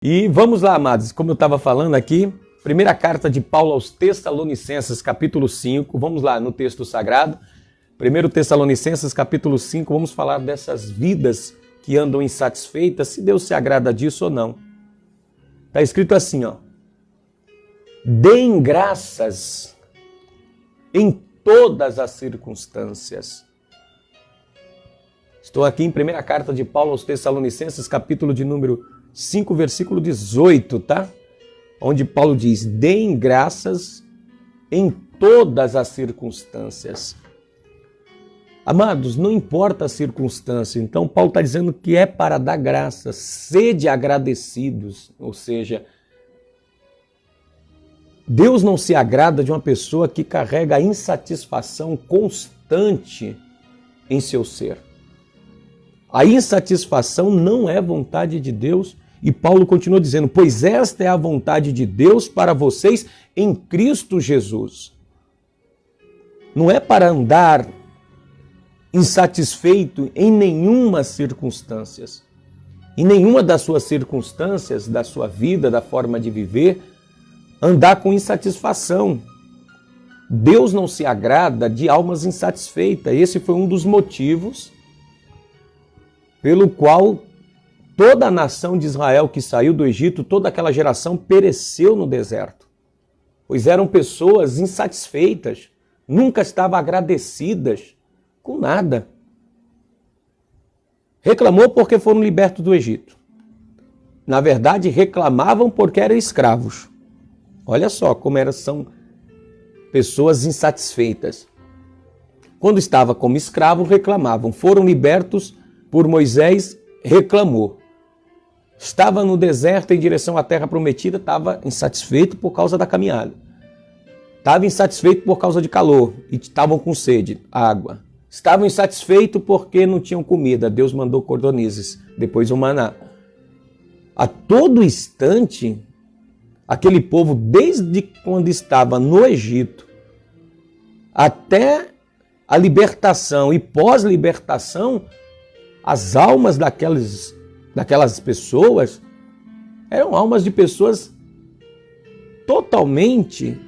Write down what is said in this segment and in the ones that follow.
E vamos lá, amados, como eu estava falando aqui, primeira carta de Paulo aos Tessalonicenses, capítulo 5, vamos lá no texto sagrado, 1 Tessalonicenses, capítulo 5, vamos falar dessas vidas que andam insatisfeitas, se Deus se agrada disso ou não. Está escrito assim, ó: deem graças em todas as circunstâncias. Estou aqui em primeira carta de Paulo aos Tessalonicenses, capítulo de número 5, versículo 18, tá? Onde Paulo diz: deem graças em todas as circunstâncias. Amados, não importa a circunstância, então Paulo está dizendo que é para dar graças, sede agradecidos, ou seja, Deus não se agrada de uma pessoa que carrega a insatisfação constante em seu ser. A insatisfação não é vontade de Deus, e Paulo continua dizendo: pois esta é a vontade de Deus para vocês em Cristo Jesus. Não é para andar insatisfeito em nenhuma circunstância. Em nenhuma das suas circunstâncias, da sua vida, da forma de viver, andar com insatisfação. Deus não se agrada de almas insatisfeitas. Esse foi um dos motivos pelo qual toda a nação de Israel que saiu do Egito, toda aquela geração pereceu no deserto. Pois eram pessoas insatisfeitas, nunca estavam agradecidas com nada. Reclamou porque foram libertos do Egito. Na verdade, reclamavam porque eram escravos. Olha só como são pessoas insatisfeitas. Quando estava como escravo, reclamavam. Foram libertos por Moisés, reclamou. Estava no deserto em direção à terra prometida, estava insatisfeito por causa da caminhada. Estava insatisfeito por causa de calor e estavam com sede, água. Estavam insatisfeitos porque não tinham comida. Deus mandou cordonizes, depois o maná. A todo instante, aquele povo, desde quando estava no Egito até a libertação e pós-libertação, as almas daquelas pessoas eram almas de pessoas totalmente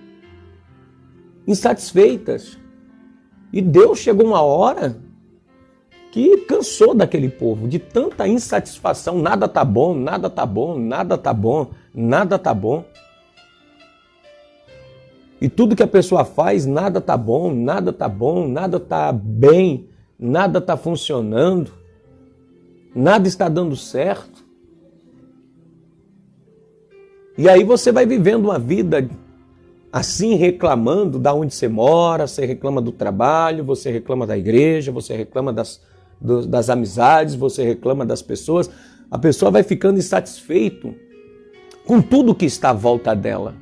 insatisfeitas. E Deus chegou uma hora que cansou daquele povo, de tanta insatisfação. Nada tá bom, nada tá bom, nada tá bom, nada tá bom. E tudo que a pessoa faz, nada tá bom, nada tá bom, nada tá bem, nada tá funcionando, nada está dando certo. E aí você vai vivendo uma vida assim, reclamando da onde você mora, você reclama do trabalho, você reclama da igreja, você reclama das amizades, você reclama das pessoas. A pessoa vai ficando insatisfeita com tudo que está à volta dela.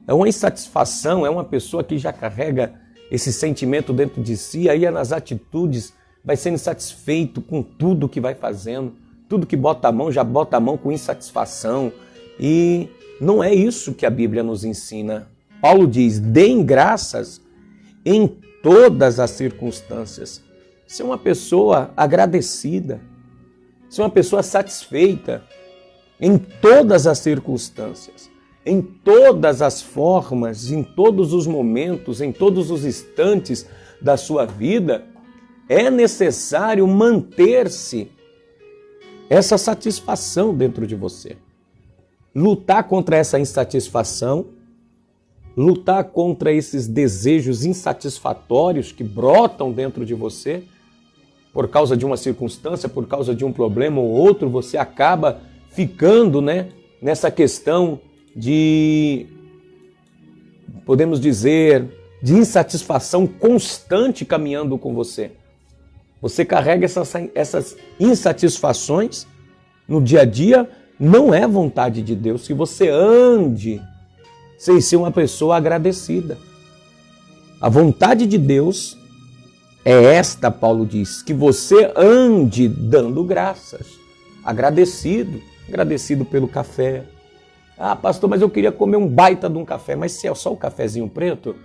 É uma insatisfação, é uma pessoa que já carrega esse sentimento dentro de si, aí nas atitudes vai sendo insatisfeito com tudo que vai fazendo, tudo que bota a mão, já bota a mão com insatisfação. E não é isso que a Bíblia nos ensina. Paulo diz: deem graças em todas as circunstâncias. Ser uma pessoa agradecida, ser uma pessoa satisfeita em todas as circunstâncias, em todas as formas, em todos os momentos, em todos os instantes da sua vida. É necessário manter-se essa satisfação dentro de você. Lutar contra essa insatisfação, lutar contra esses desejos insatisfatórios que brotam dentro de você, por causa de uma circunstância, por causa de um problema ou outro, você acaba ficando, nessa questão de, podemos dizer, de insatisfação constante caminhando com você. Você carrega essas insatisfações no dia a dia. Não é vontade de Deus que você ande sem ser uma pessoa agradecida. A vontade de Deus é esta, Paulo diz, que você ande dando graças, agradecido pelo café. Ah, pastor, mas eu queria comer um baita de um café, mas se é só o cafezinho preto,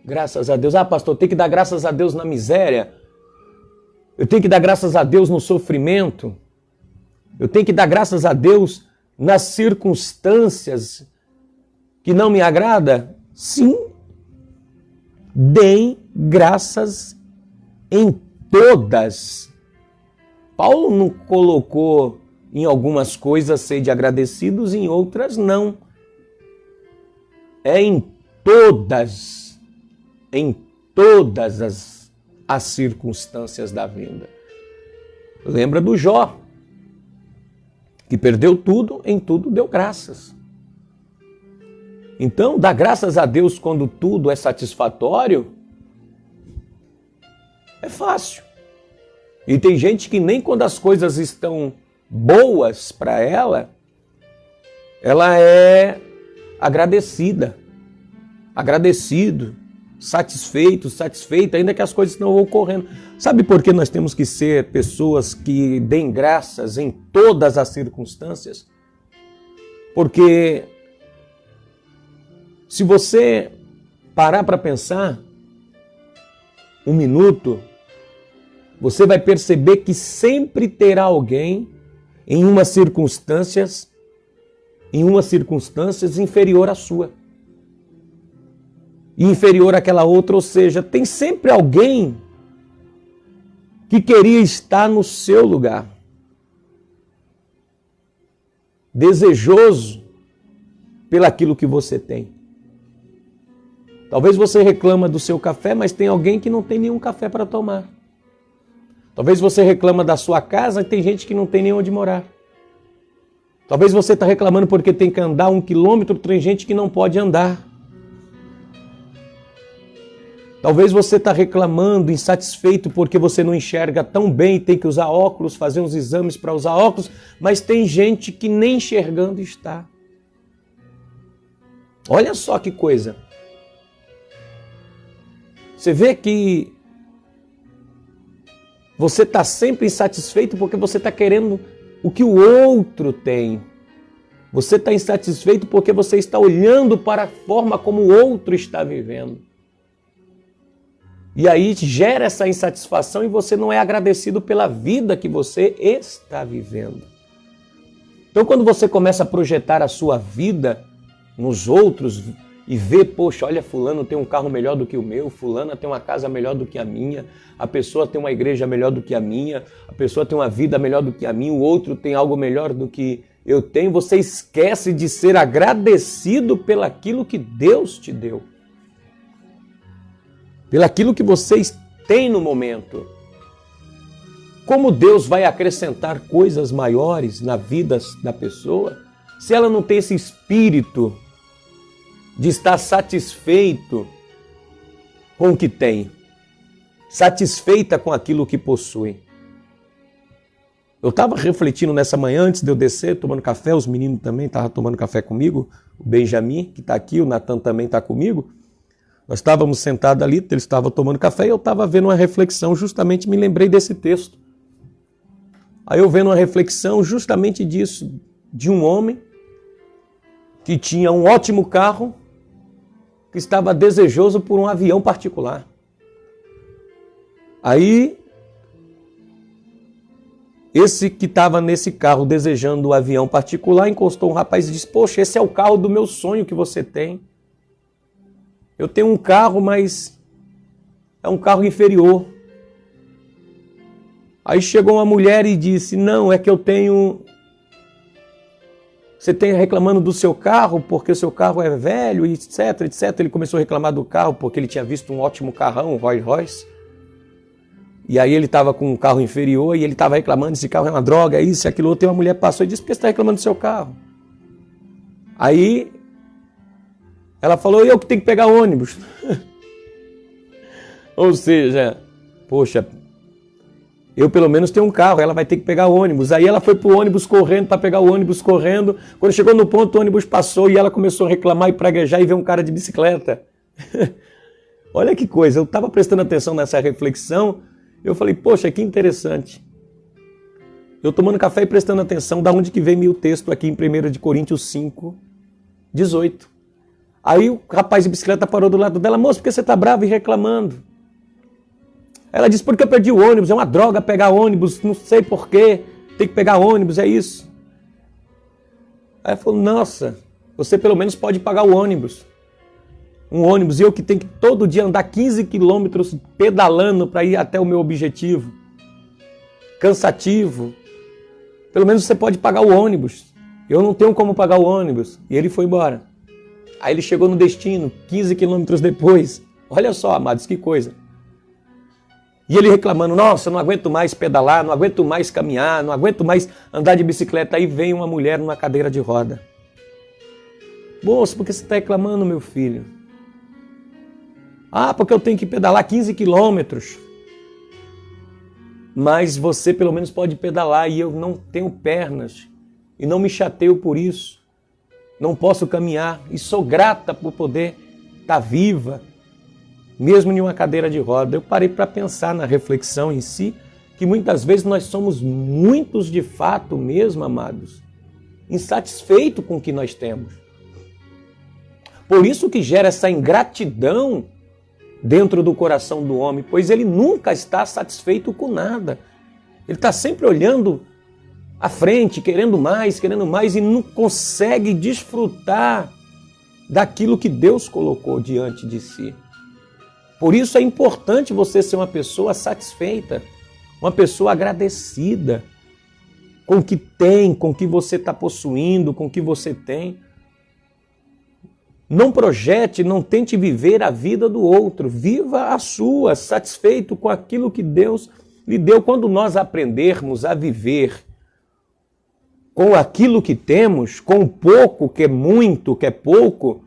graças a Deus. Ah, pastor, tem que dar graças a Deus na miséria. Eu tenho que dar graças a Deus no sofrimento. Eu tenho que dar graças a Deus nas circunstâncias que não me agrada? Sim. Deem graças em todas. Paulo não colocou em algumas coisas sede agradecidos, em outras não. É em todas as circunstâncias da vida. Lembra do Jó, que perdeu tudo, em tudo deu graças. Então, dar graças a Deus quando tudo é satisfatório é fácil. E tem gente que nem quando as coisas estão boas para ela é agradecido, satisfeita, ainda que as coisas estão ocorrendo. Sabe por que nós temos que ser pessoas que deem graças em todas as circunstâncias? Porque se você parar para pensar um minuto, você vai perceber que sempre terá alguém em umas circunstâncias inferior à sua. E inferior àquela outra, ou seja, tem sempre alguém que queria estar no seu lugar. Desejoso pelaquilo que você tem. Talvez você reclama do seu café, mas tem alguém que não tem nenhum café para tomar. Talvez você reclama da sua casa e tem gente que não tem nem onde morar. Talvez você está reclamando porque tem que andar 1 quilômetro, tem gente que não pode andar. Talvez você está reclamando, insatisfeito porque você não enxerga tão bem e tem que usar óculos, fazer uns exames para usar óculos, mas tem gente que nem enxergando está. Olha só que coisa. Você vê que você está sempre insatisfeito porque você está querendo o que o outro tem. Você está insatisfeito porque você está olhando para a forma como o outro está vivendo. E aí gera essa insatisfação e você não é agradecido pela vida que você está vivendo. Então, quando você começa a projetar a sua vida nos outros e ver, poxa, olha, fulano tem um carro melhor do que o meu, fulana tem uma casa melhor do que a minha, a pessoa tem uma igreja melhor do que a minha, a pessoa tem uma vida melhor do que a minha, o outro tem algo melhor do que eu tenho, você esquece de ser agradecido pelaquilo que Deus te deu. Pelaquilo que vocês têm no momento. Como Deus vai acrescentar coisas maiores na vida da pessoa se ela não tem esse espírito de estar satisfeito com o que tem, satisfeita com aquilo que possui? Eu estava refletindo nessa manhã, antes de eu descer, tomando café, os meninos também estavam tomando café comigo, o Benjamin, que está aqui, o Natan também está comigo. Nós estávamos sentados ali, eles estavam tomando café e eu estava vendo uma reflexão, justamente me lembrei desse texto. Aí eu vendo uma reflexão justamente disso, de um homem que tinha um ótimo carro, que estava desejoso por um avião particular. Aí, esse que estava nesse carro desejando o avião particular, encostou um rapaz e disse, poxa, esse é o carro do meu sonho que você tem. Eu tenho um carro, mas é um carro inferior. Aí chegou uma mulher e disse, não, é que eu tenho... Você tem reclamando do seu carro porque o seu carro é velho, etc, etc. Ele começou a reclamar do carro porque ele tinha visto um ótimo carrão, um Rolls Royce. E aí ele estava com um carro inferior e ele estava reclamando, esse carro é uma droga, isso e aquilo outro. E uma mulher passou e disse, por que você está reclamando do seu carro? Aí ela falou, eu que tenho que pegar ônibus. Ou seja, poxa, eu pelo menos tenho um carro, ela vai ter que pegar ônibus. Aí ela foi pro ônibus correndo, para pegar o ônibus correndo. Quando chegou no ponto, o ônibus passou e ela começou a reclamar e praguejar e ver um cara de bicicleta. Olha que coisa, eu estava prestando atenção nessa reflexão, eu falei, poxa, que interessante. Eu tomando café e prestando atenção, da onde que veio o texto aqui em 1 de Coríntios 5, 18. Aí o rapaz de bicicleta parou do lado dela, moço, por que você está bravo e reclamando? Ela disse, porque eu perdi o ônibus, é uma droga pegar ônibus, não sei porquê, tem que pegar ônibus, é isso. Aí ela falou, nossa, você pelo menos pode pagar o ônibus. Um ônibus, e eu que tenho que todo dia andar 15 quilômetros pedalando para ir até o meu objetivo. Cansativo. Pelo menos você pode pagar o ônibus. Eu não tenho como pagar o ônibus. E ele foi embora. Aí ele chegou no destino, 15 quilômetros depois. Olha só, amados, que coisa. E ele reclamando, nossa, não aguento mais pedalar, não aguento mais caminhar, não aguento mais andar de bicicleta. Aí vem uma mulher numa cadeira de roda. Moço, por que você está reclamando, meu filho? Ah, porque eu tenho que pedalar 15 quilômetros. Mas você pelo menos pode pedalar e eu não tenho pernas. E não me chateio por isso. Não posso caminhar. E sou grata por poder estar viva, mesmo em uma cadeira de roda. Eu parei para pensar na reflexão em si, que muitas vezes nós somos muitos de fato mesmo, amados, insatisfeitos com o que nós temos. Por isso que gera essa ingratidão dentro do coração do homem, pois ele nunca está satisfeito com nada. Ele está sempre olhando à frente, querendo mais e não consegue desfrutar daquilo que Deus colocou diante de si. Por isso é importante você ser uma pessoa satisfeita, uma pessoa agradecida com o que tem, com o que você está possuindo, com o que você tem. Não projete, não tente viver a vida do outro. Viva a sua, satisfeito com aquilo que Deus lhe deu. Quando nós aprendermos a viver com aquilo que temos, com o pouco, que é muito, que é pouco,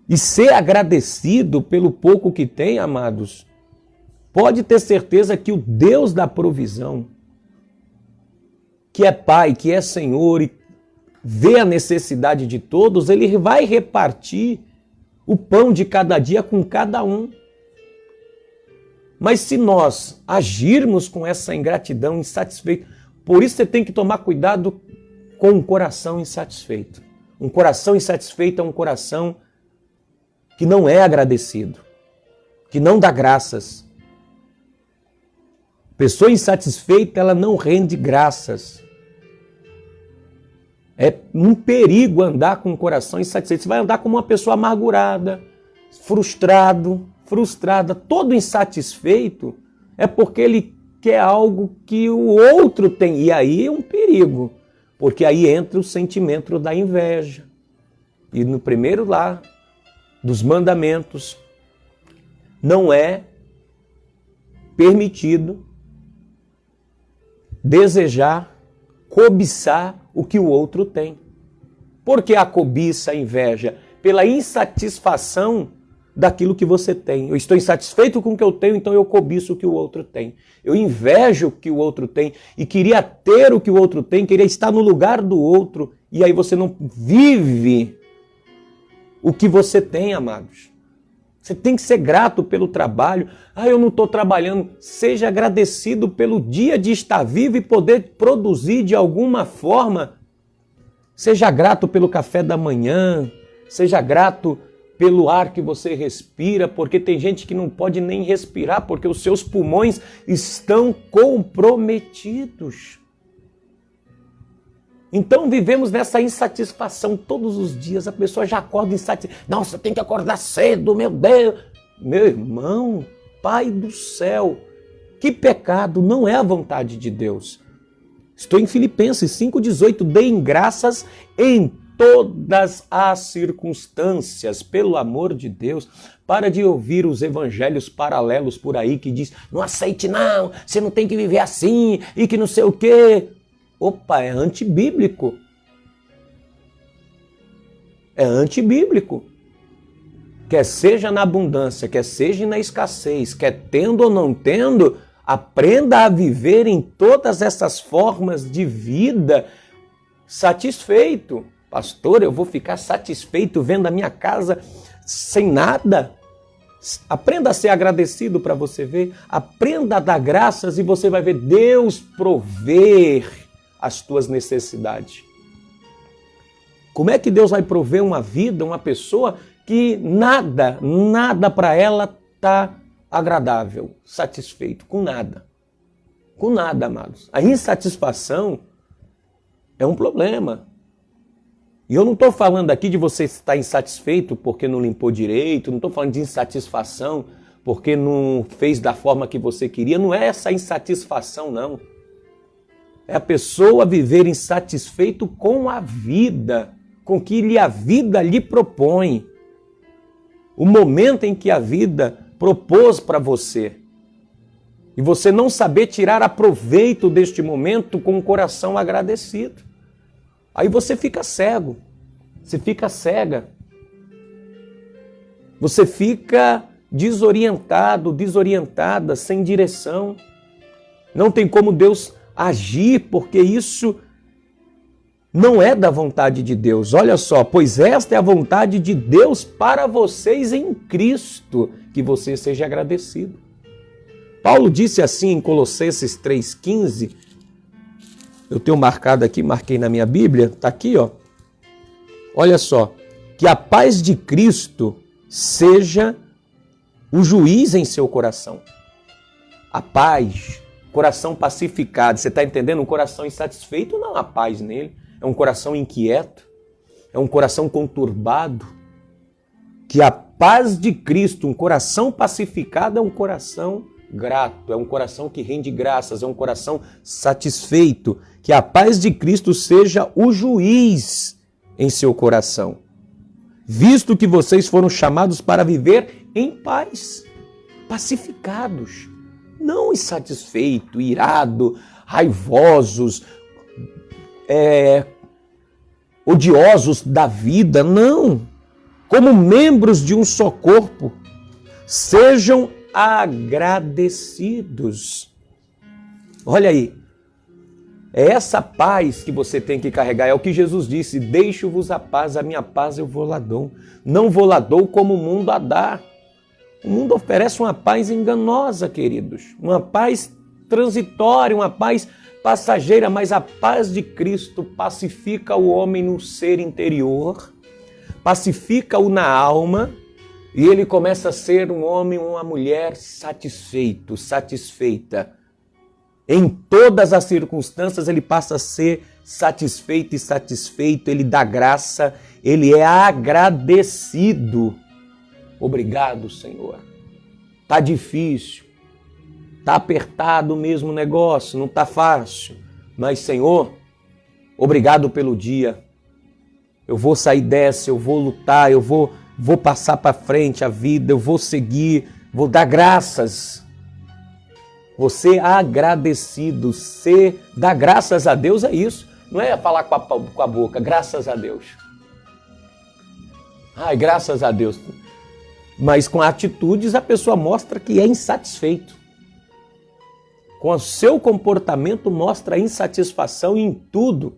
e ser agradecido pelo pouco que tem, amados, pode ter certeza que o Deus da provisão, que é Pai, que é Senhor e vê a necessidade de todos, ele vai repartir o pão de cada dia com cada um. Mas se nós agirmos com essa ingratidão, insatisfeito, por isso você tem que tomar cuidado com um coração insatisfeito. Um coração insatisfeito é um coração que não é agradecido, que não dá graças. Pessoa insatisfeita, ela não rende graças. É um perigo andar com o coração insatisfeito. Você vai andar como uma pessoa amargurada, frustrada, todo insatisfeito, é porque ele quer algo que o outro tem. E aí é um perigo, porque aí entra o sentimento da inveja. E no primeiro lá dos mandamentos, não é permitido desejar, cobiçar o que o outro tem. Por que a cobiça, a inveja? Pela insatisfação daquilo que você tem. Eu estou insatisfeito com o que eu tenho, então eu cobiço o que o outro tem. Eu invejo o que o outro tem e queria ter o que o outro tem, queria estar no lugar do outro, e aí você não vive o que você tem, amados. Você tem que ser grato pelo trabalho. Ah, eu não estou trabalhando. Seja agradecido pelo dia de estar vivo e poder produzir de alguma forma. Seja grato pelo café da manhã. Seja grato pelo ar que você respira, porque tem gente que não pode nem respirar porque os seus pulmões estão comprometidos. Então vivemos nessa insatisfação todos os dias. A pessoa já acorda insatisfeita. Nossa, tem que acordar cedo, meu Deus. Meu irmão, Pai do céu, que pecado, não é a vontade de Deus. Estou em Filipenses 5,18. Deem graças em todas as circunstâncias, pelo amor de Deus. Para de ouvir os evangelhos paralelos por aí que diz, não aceite não, você não tem que viver assim e que não sei o quê. Opa, é antibíblico. É antibíblico. Quer seja na abundância, quer seja na escassez, quer tendo ou não tendo, aprenda a viver em todas essas formas de vida satisfeito. Pastor, eu vou ficar satisfeito vendo a minha casa sem nada? Aprenda a ser agradecido para você ver. Aprenda a dar graças e você vai ver Deus prover as tuas necessidades. Como é que Deus vai prover uma vida, uma pessoa que nada para ela está agradável, satisfeito, com nada? Com nada, amados. A insatisfação é um problema. E eu não estou falando aqui de você estar insatisfeito porque não limpou direito, não estou falando de insatisfação porque não fez da forma que você queria. Não é essa insatisfação, não. É a pessoa viver insatisfeito com a vida, com o que a vida lhe propõe. O momento em que a vida propôs para você. E você não saber tirar proveito deste momento com o coração agradecido. Aí você fica cego, você fica cega. Você fica desorientado, desorientada, sem direção. Não tem como Deus agir, porque isso não é da vontade de Deus. Olha só, pois esta é a vontade de Deus para vocês em Cristo, que você seja agradecido. Paulo disse assim em Colossenses 3,15, eu tenho marcado aqui, marquei na minha Bíblia, está aqui, ó. Olha só, que a paz de Cristo seja o juiz em seu coração. A paz, coração pacificado, você está entendendo? Um coração insatisfeito não há paz nele, é um coração inquieto, é um coração conturbado. Que a paz de Cristo, um coração pacificado é um coração grato, é um coração que rende graças, é um coração satisfeito. Que a paz de Cristo seja o juiz em seu coração, visto que vocês foram chamados para viver em paz, pacificados, não insatisfeito, irado, raivosos, odiosos da vida, não. Como membros de um só corpo, sejam agradecidos. Olha aí, é essa paz que você tem que carregar, é o que Jesus disse, deixo-vos a paz, a minha paz eu vou lá dou. Não vou lá dou como o mundo a dá. O mundo oferece uma paz enganosa, queridos, uma paz transitória, uma paz passageira, mas a paz de Cristo pacifica o homem no ser interior, pacifica-o na alma, e ele começa a ser um homem, uma mulher satisfeito, satisfeita. Em todas as circunstâncias ele passa a ser satisfeito e satisfeito, ele dá graça, ele é agradecido. Obrigado, Senhor. Tá difícil, tá apertado mesmo o negócio, não tá fácil, mas Senhor, obrigado pelo dia. Eu vou sair dessa, eu vou lutar, eu vou passar para frente a vida, eu vou seguir, vou dar graças. Você agradecido, ser, dar graças a Deus é isso. Não é falar com a boca, graças a Deus. Ai, graças a Deus. Mas com atitudes a pessoa mostra que é insatisfeito. Com o seu comportamento mostra insatisfação em tudo.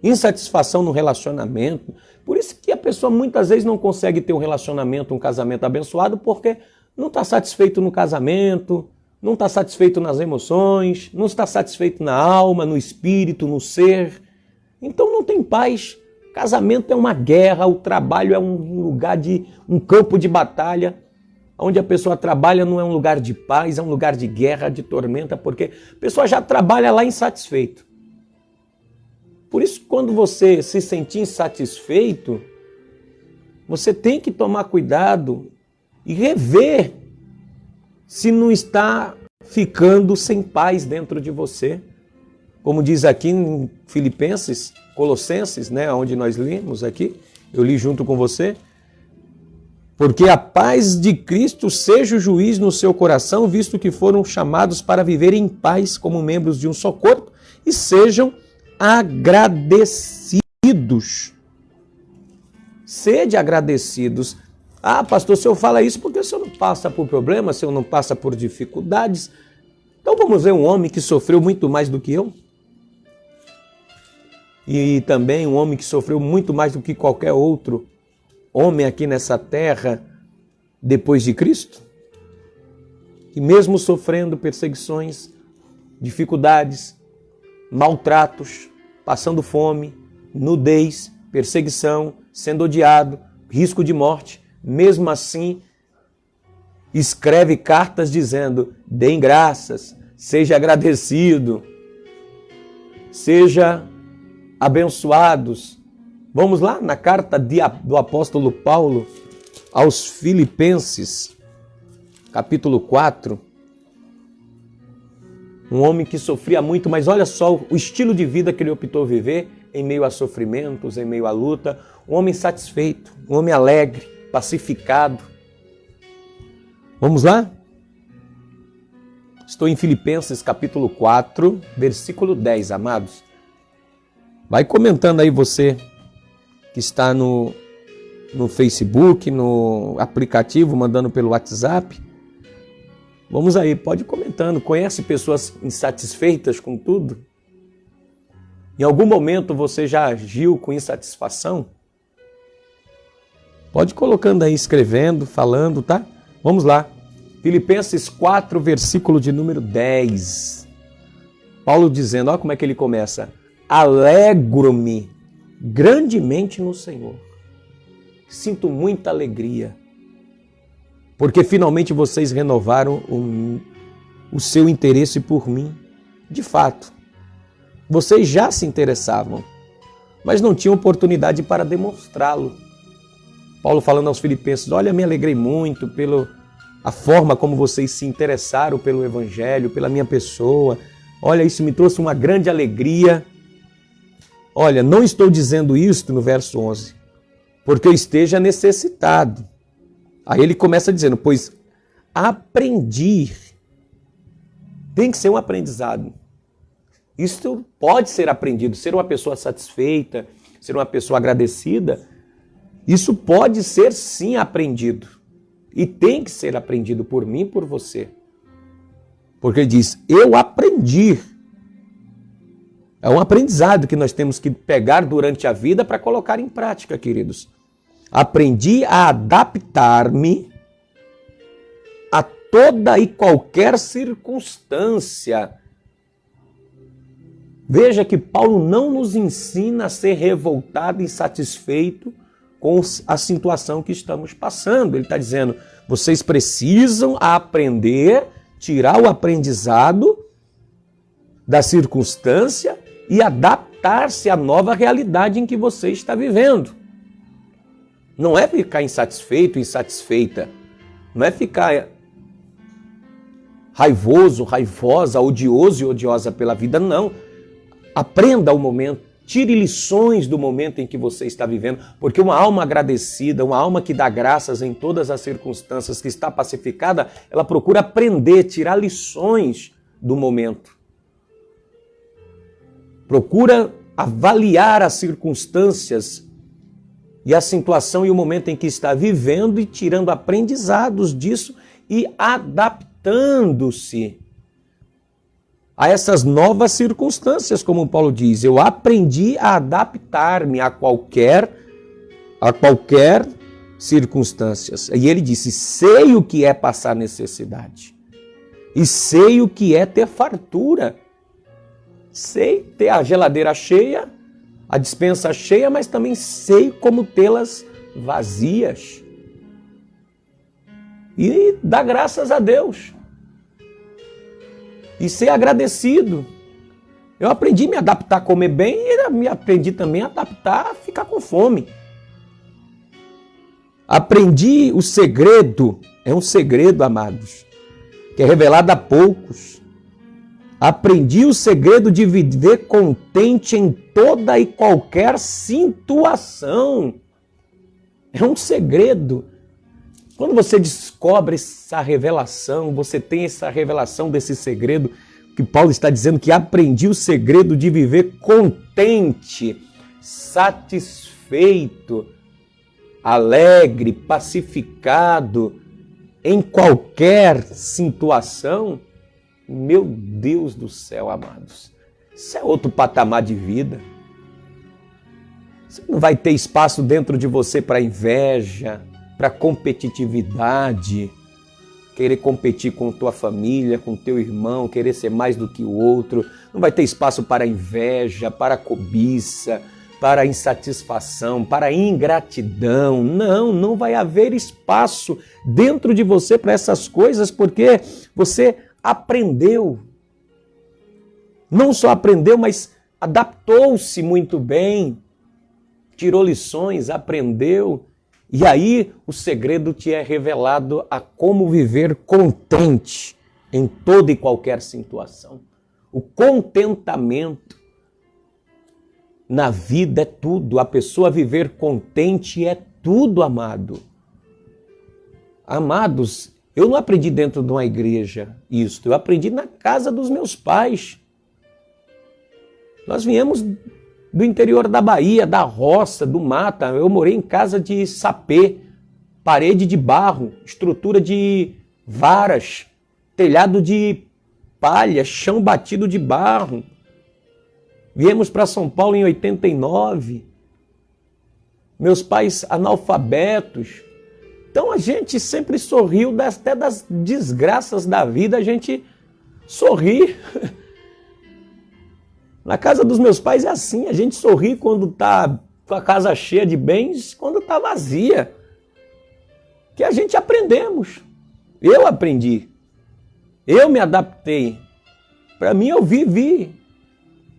Insatisfação no relacionamento. Por isso que a pessoa muitas vezes não consegue ter um relacionamento, um casamento abençoado, porque não está satisfeito no casamento, não está satisfeito nas emoções, não está satisfeito na alma, no espírito, no ser. Então não tem paz. Casamento é uma guerra, o trabalho é um lugar um campo de batalha. Onde a pessoa trabalha não é um lugar de paz, é um lugar de guerra, de tormenta, porque a pessoa já trabalha lá insatisfeito. Por isso, quando você se sentir insatisfeito, você tem que tomar cuidado e rever se não está ficando sem paz dentro de você. Como diz aqui em Filipenses, Colossenses, né, onde nós lemos aqui, eu li junto com você. Porque a paz de Cristo seja o juiz no seu coração, visto que foram chamados para viver em paz como membros de um só corpo, e sejam agradecidos. Sede agradecidos. Ah, pastor, o senhor fala isso porque o senhor não passa por problemas, o senhor não passa por dificuldades. Então vamos ver um homem que sofreu muito mais do que eu. E também um homem que sofreu muito mais do que qualquer outro homem aqui nessa terra depois de Cristo, que mesmo sofrendo perseguições, dificuldades, maltratos, passando fome, nudez, perseguição, sendo odiado, risco de morte, mesmo assim escreve cartas dizendo: deem graças, seja agradecido, seja abençoados. Vamos lá na carta do apóstolo Paulo aos Filipenses, capítulo 4. Um homem que sofria muito, mas olha só o estilo de vida que ele optou viver em meio a sofrimentos, em meio à luta. Um homem satisfeito, um homem alegre, pacificado. Vamos lá? Estou em Filipenses capítulo 4, versículo 10, amados. Vai comentando aí você que está no Facebook, no aplicativo, mandando pelo WhatsApp. Vamos aí, pode ir comentando. Conhece pessoas insatisfeitas com tudo? Em algum momento você já agiu com insatisfação? Pode ir colocando aí, escrevendo, falando, tá? Vamos lá. Filipenses 4, versículo de número 10. Paulo dizendo, olha como é que ele começa. Alegro-me grandemente no Senhor. Sinto muita alegria, porque finalmente vocês renovaram o seu interesse por mim. De fato, vocês já se interessavam, mas não tinham oportunidade para demonstrá-lo. Paulo falando aos filipenses, olha, me alegrei muito pela forma como vocês se interessaram pelo Evangelho, pela minha pessoa. Olha, isso me trouxe uma grande alegria. Olha, não estou dizendo isto no verso 11, porque eu esteja necessitado. Aí ele começa dizendo, pois aprendi. Tem que ser um aprendizado. Isso pode ser aprendido, ser uma pessoa satisfeita, ser uma pessoa agradecida. Isso pode ser sim aprendido. E tem que ser aprendido por mim e por você. Porque ele diz, eu aprendi. É um aprendizado que nós temos que pegar durante a vida para colocar em prática, queridos. Aprendi a adaptar-me a toda e qualquer circunstância. Veja que Paulo não nos ensina a ser revoltado e insatisfeito com a situação que estamos passando. Ele está dizendo, vocês precisam aprender, tirar o aprendizado da circunstância e adaptar-se à nova realidade em que você está vivendo. Não é ficar insatisfeito, insatisfeita. Não é ficar raivoso, raivosa, odioso e odiosa pela vida, não. Aprenda o momento, tire lições do momento em que você está vivendo, porque uma alma agradecida, uma alma que dá graças em todas as circunstâncias, que está pacificada, ela procura aprender, tirar lições do momento. Procura avaliar as circunstâncias e a situação e o momento em que está vivendo e tirando aprendizados disso e adaptando-se a essas novas circunstâncias, como Paulo diz. Eu aprendi a adaptar-me a qualquer circunstância. E ele disse, sei o que é passar necessidade e sei o que é ter fartura. Sei ter a geladeira cheia, a despensa cheia, mas também sei como tê-las vazias. E dar graças a Deus. E ser agradecido. Eu aprendi a me adaptar a comer bem e me aprendi também a adaptar a ficar com fome. Aprendi o segredo, é um segredo, amados, que é revelado a poucos. Aprendi o segredo de viver contente em toda e qualquer situação. É um segredo. Quando você descobre essa revelação, você tem essa revelação desse segredo, que Paulo está dizendo que aprendi o segredo de viver contente, satisfeito, alegre, pacificado, em qualquer situação. Meu Deus do céu, amados, isso é outro patamar de vida. Você não vai ter espaço dentro de você para inveja, para competitividade, querer competir com tua família, com teu irmão, querer ser mais do que o outro. Não vai ter espaço para inveja, para cobiça, para insatisfação, para ingratidão. Não vai haver espaço dentro de você para essas coisas, porque você aprendeu. Não só aprendeu, mas adaptou-se muito bem. tirou lições, aprendeu, e aí o segredo te é revelado a como viver contente em toda e qualquer situação. O contentamento na vida é tudo. A pessoa viver contente é tudo, amado. Amados, eu não aprendi dentro de uma igreja isso, eu aprendi na casa dos meus pais. Nós viemos do interior da Bahia, da roça, do mata. Eu morei em casa de sapê, parede de barro, estrutura de varas, telhado de palha, chão batido de barro. Viemos para São Paulo em 89. Meus pais analfabetos. Então a gente sempre sorriu, até das desgraças da vida, a gente sorri. Na casa dos meus pais é assim, a gente sorri quando está com a casa cheia de bens, quando está vazia. Que a gente aprendemos. Eu aprendi. Eu me adaptei. Para mim eu vivi.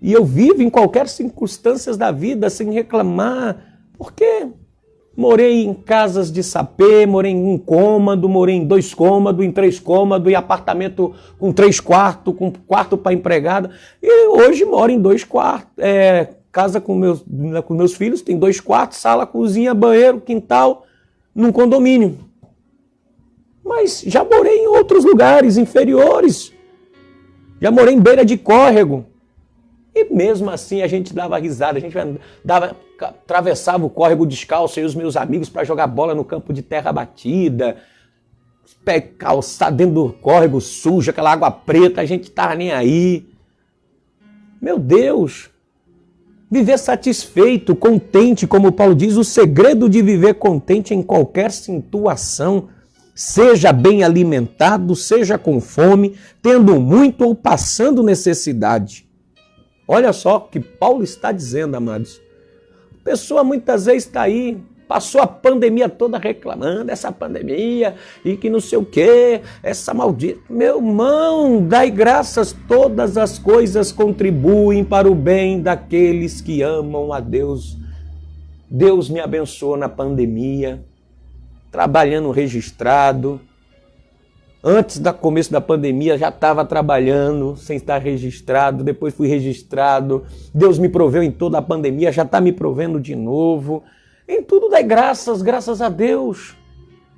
E eu vivo em qualquer circunstância da vida sem reclamar. Porque morei em casas de sapê, morei em 1 cômodo, morei em 2 cômodos, em 3 cômodos, em apartamento com 3 quartos, com quarto para empregada. E hoje moro em 2 quartos. Casa com meus filhos, tem 2 quartos, sala, cozinha, banheiro, quintal, num condomínio. Mas já morei em outros lugares inferiores. Já morei em beira de córrego. E mesmo assim a gente dava risada, a gente atravessava o córrego descalço, eu e os meus amigos, para jogar bola no campo de terra batida, calçar dentro do córrego sujo, aquela água preta, a gente estava nem aí. Meu Deus! Viver satisfeito, contente, como Paulo diz, o segredo de viver contente em qualquer situação, seja bem alimentado, seja com fome, tendo muito ou passando necessidade. Olha só o que Paulo está dizendo, amados. A pessoa muitas vezes está aí, passou a pandemia toda reclamando, essa pandemia e que não sei o quê, essa maldita. Meu irmão, dai graças, todas as coisas contribuem para o bem daqueles que amam a Deus. Deus me abençoou na pandemia, trabalhando registrado. Antes do começo da pandemia já estava trabalhando sem estar registrado, depois fui registrado. Deus me proveu em toda a pandemia, já está me provendo de novo. Em tudo dai graças, graças a Deus.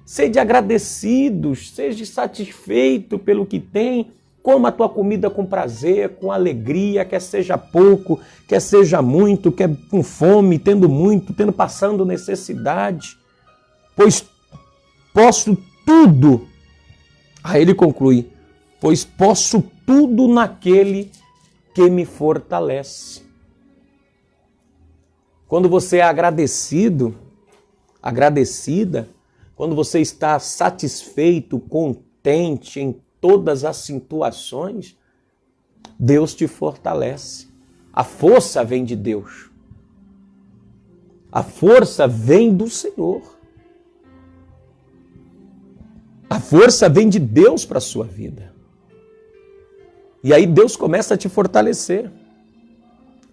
Sede agradecidos, seja satisfeito pelo que tem. Coma a tua comida com prazer, com alegria, quer seja pouco, quer seja muito, quer com fome, tendo muito, passando necessidade. Pois posso tudo. Aí ele conclui, pois posso tudo naquele que me fortalece. Quando você é agradecido, agradecida, quando você está satisfeito, contente em todas as situações, Deus te fortalece. A força vem de Deus. A força vem do Senhor. A força vem de Deus para a sua vida. E aí Deus começa a te fortalecer.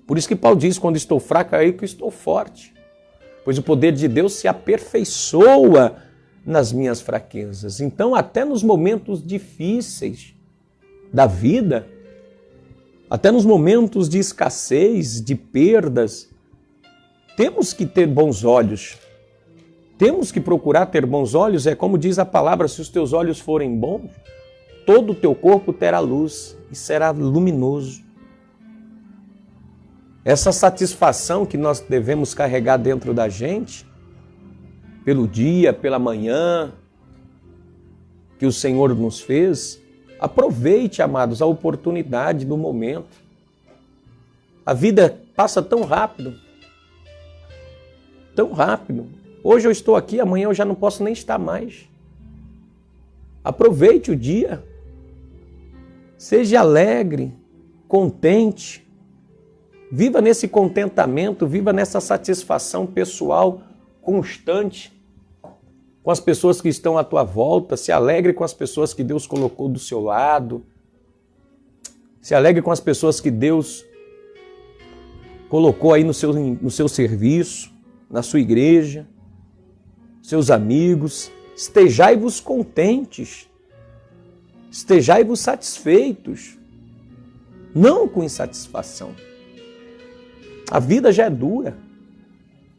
Por isso que Paulo diz, quando estou fraco, é aí que estou forte. Pois o poder de Deus se aperfeiçoa nas minhas fraquezas. Então, até nos momentos difíceis da vida, até nos momentos de escassez, de perdas, temos que ter bons olhos. Temos que procurar ter bons olhos, é como diz a palavra, se os teus olhos forem bons, todo o teu corpo terá luz e será luminoso. Essa satisfação que nós devemos carregar dentro da gente, pelo dia, pela manhã, que o Senhor nos fez, aproveite, amados, a oportunidade do momento. A vida passa tão rápido, tão rápido. Hoje eu estou aqui, amanhã eu já não posso nem estar mais. Aproveite o dia. Seja alegre, contente. Viva nesse contentamento, viva nessa satisfação pessoal constante com as pessoas que estão à tua volta. Se alegre com as pessoas que Deus colocou do seu lado. Se alegre com as pessoas que Deus colocou aí no seu serviço. na sua igreja, seus amigos. Estejai-vos contentes, estejai-vos satisfeitos, não com insatisfação. A vida já é dura,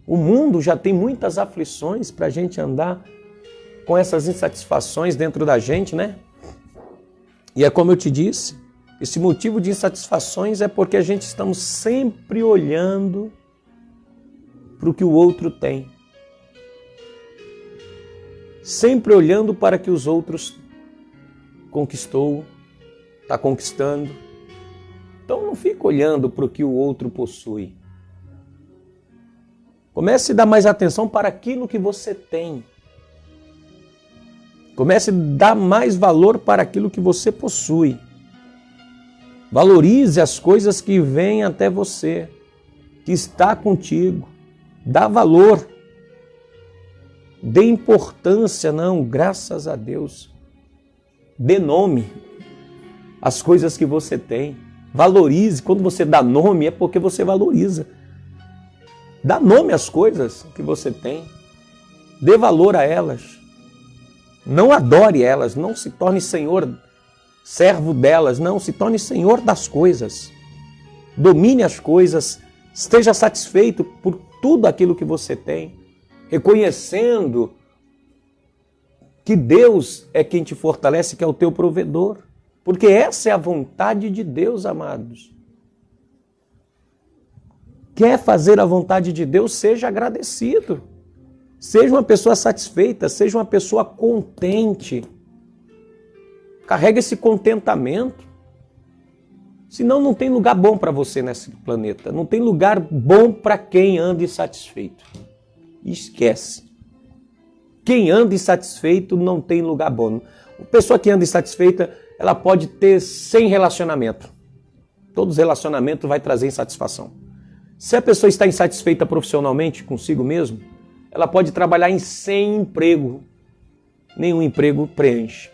o mundo já tem muitas aflições para a gente andar com essas insatisfações dentro da gente, né? E é como eu te disse, esse motivo de insatisfações é porque a gente estamos sempre olhando para o que o outro tem. Sempre olhando para que os outros conquistou, está conquistando. Então não fica olhando para o que o outro possui. Comece a dar mais atenção para aquilo que você tem. Comece a dar mais valor para aquilo que você possui. Valorize as coisas que vêm até você, que está contigo. Dá valor. Dê importância, não, graças a Deus. Dê nome às coisas que você tem. Valorize. Quando você dá nome, é porque você valoriza. Dá nome às coisas que você tem. Dê valor a elas. Não adore elas. Não se torne senhor, servo delas. Não, se torne senhor das coisas. Domine as coisas. Esteja satisfeito por tudo aquilo que você tem. Reconhecendo que Deus é quem te fortalece, que é o teu provedor. Porque essa é a vontade de Deus, amados. Quer fazer a vontade de Deus? Seja agradecido. Seja uma pessoa satisfeita, seja uma pessoa contente. Carrega esse contentamento. Senão não tem lugar bom para você nesse planeta. Não tem lugar bom para quem anda insatisfeito. Esquece. Quem anda insatisfeito não tem lugar bom. A pessoa que anda insatisfeita, ela pode ter 100 relacionamentos. Todos os relacionamentos vai trazer insatisfação. Se a pessoa está insatisfeita profissionalmente consigo mesmo, ela pode trabalhar em 100 empregos. Nenhum emprego preenche.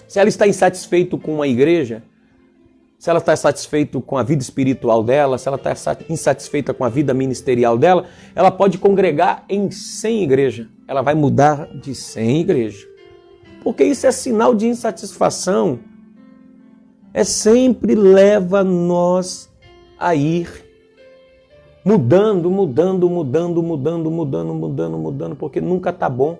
Se ela está insatisfeita com a igreja, se ela está satisfeita com a vida espiritual dela, se ela está insatisfeita com a vida ministerial dela, ela pode congregar em 100 igrejas. Ela vai mudar de 100 igrejas. Porque isso é sinal de insatisfação. Sempre leva nós a ir mudando, porque nunca está bom.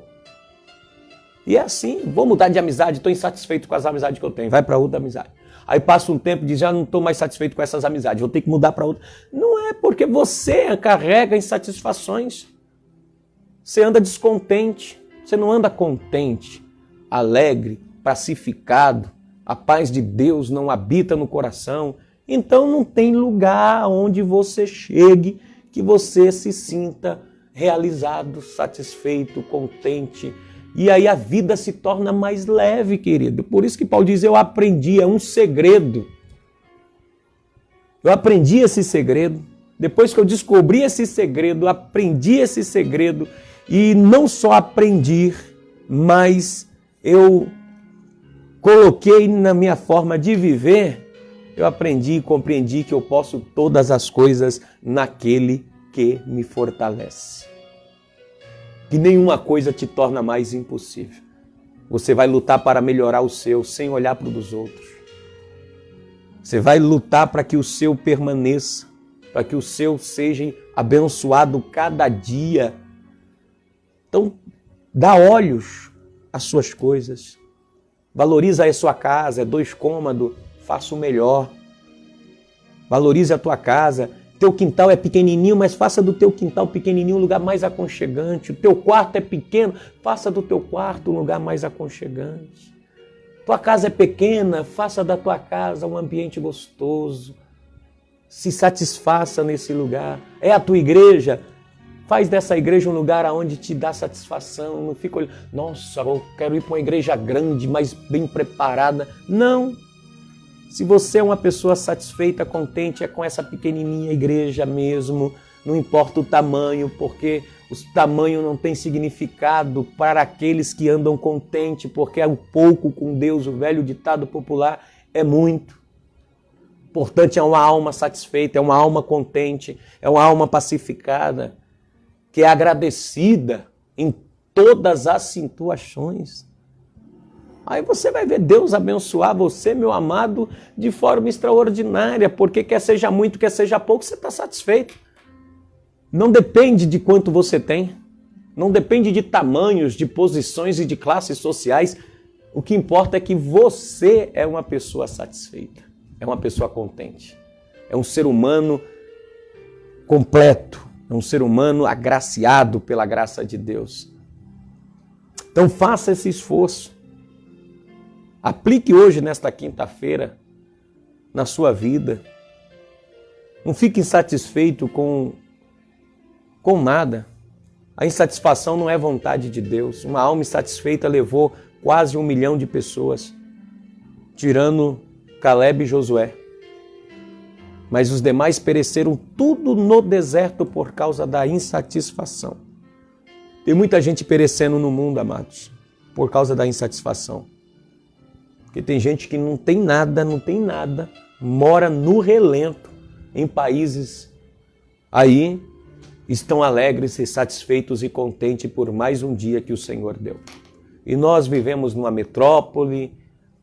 E é assim, vou mudar de amizade, estou insatisfeito com as amizades que eu tenho, vai para outra amizade. Aí passa um tempo e diz, já não estou mais satisfeito com essas amizades, vou ter que mudar para outra. Não é porque você carrega insatisfações. Você anda descontente, você não anda contente, alegre, pacificado, a paz de Deus não habita no coração. Então não tem lugar onde você chegue que você se sinta realizado, satisfeito, contente. E aí a vida se torna mais leve, querido. Por isso que Paulo diz, eu aprendi, é um segredo. Eu aprendi esse segredo. Depois que eu descobri esse segredo, aprendi esse segredo. E não só aprendi, mas eu coloquei na minha forma de viver. Eu aprendi e compreendi que eu posso todas as coisas naquele que me fortalece. Que nenhuma coisa te torna mais impossível. Você vai lutar para melhorar o seu, sem olhar para o dos outros. Você vai lutar para que o seu permaneça, para que o seu seja abençoado cada dia. Então, dá olhos às suas coisas. Valoriza a sua casa, é 2 cômodos, faça o melhor. Valorize a tua casa. Teu quintal é pequenininho, mas faça do teu quintal pequenininho um lugar mais aconchegante. O teu quarto é pequeno, faça do teu quarto um lugar mais aconchegante. Tua casa é pequena, faça da tua casa um ambiente gostoso. Se satisfaça nesse lugar. É a tua igreja, faz dessa igreja um lugar onde te dá satisfação. Não fica olhando, nossa, eu quero ir para uma igreja grande, mas bem preparada. Não. Se você é uma pessoa satisfeita, contente, é com essa pequenininha igreja mesmo, não importa o tamanho, porque o tamanho não tem significado para aqueles que andam contente, porque é o pouco com Deus, o velho ditado popular, é muito. Importante é uma alma satisfeita, é uma alma contente, é uma alma pacificada. que é agradecida em todas as situações. Aí você vai ver Deus abençoar você, meu amado, de forma extraordinária, porque quer seja muito, quer seja pouco, você está satisfeito. Não depende de quanto você tem, não depende de tamanhos, de posições e de classes sociais. O que importa é que você é uma pessoa satisfeita, é uma pessoa contente, é um ser humano completo, é um ser humano agraciado pela graça de Deus. Então faça esse esforço. Aplique hoje, nesta quinta-feira, na sua vida. Não fique insatisfeito com nada. A insatisfação não é vontade de Deus. Uma alma insatisfeita levou quase 1 milhão de pessoas, tirando Caleb e Josué. Mas os demais pereceram tudo no deserto por causa da insatisfação. Tem muita gente perecendo no mundo, amados, por causa da insatisfação. Porque tem gente que não tem nada, mora no relento em países aí, estão alegres e satisfeitos e contentes por mais um dia que o Senhor deu. E nós vivemos numa metrópole,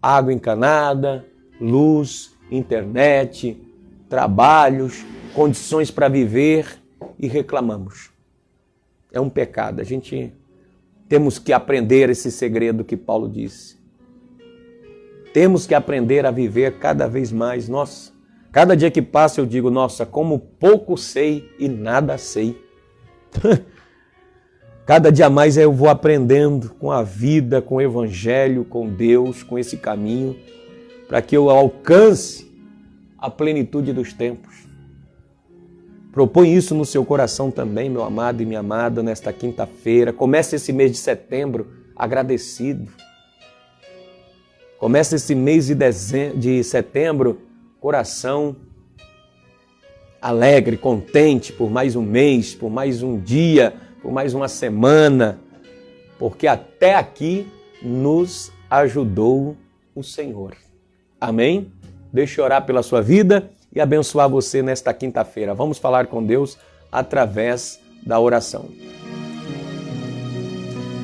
água encanada, luz, internet, trabalhos, condições para viver e reclamamos. É um pecado. Temos que aprender esse segredo que Paulo disse. Temos que aprender a viver cada vez mais. Nossa, cada dia que passa eu digo, nossa, como pouco sei e nada sei. Cada dia mais eu vou aprendendo com a vida, com o Evangelho, com Deus, com esse caminho, para que eu alcance a plenitude dos tempos. Propõe isso no seu coração também, meu amado e minha amada, nesta quinta-feira. Comece esse mês de setembro agradecido. Comece esse mês de setembro, coração alegre, contente por mais um mês, por mais um dia, por mais uma semana, porque até aqui nos ajudou o Senhor. Amém? Deixa eu orar pela sua vida e abençoar você nesta quinta-feira. Vamos falar com Deus através da oração.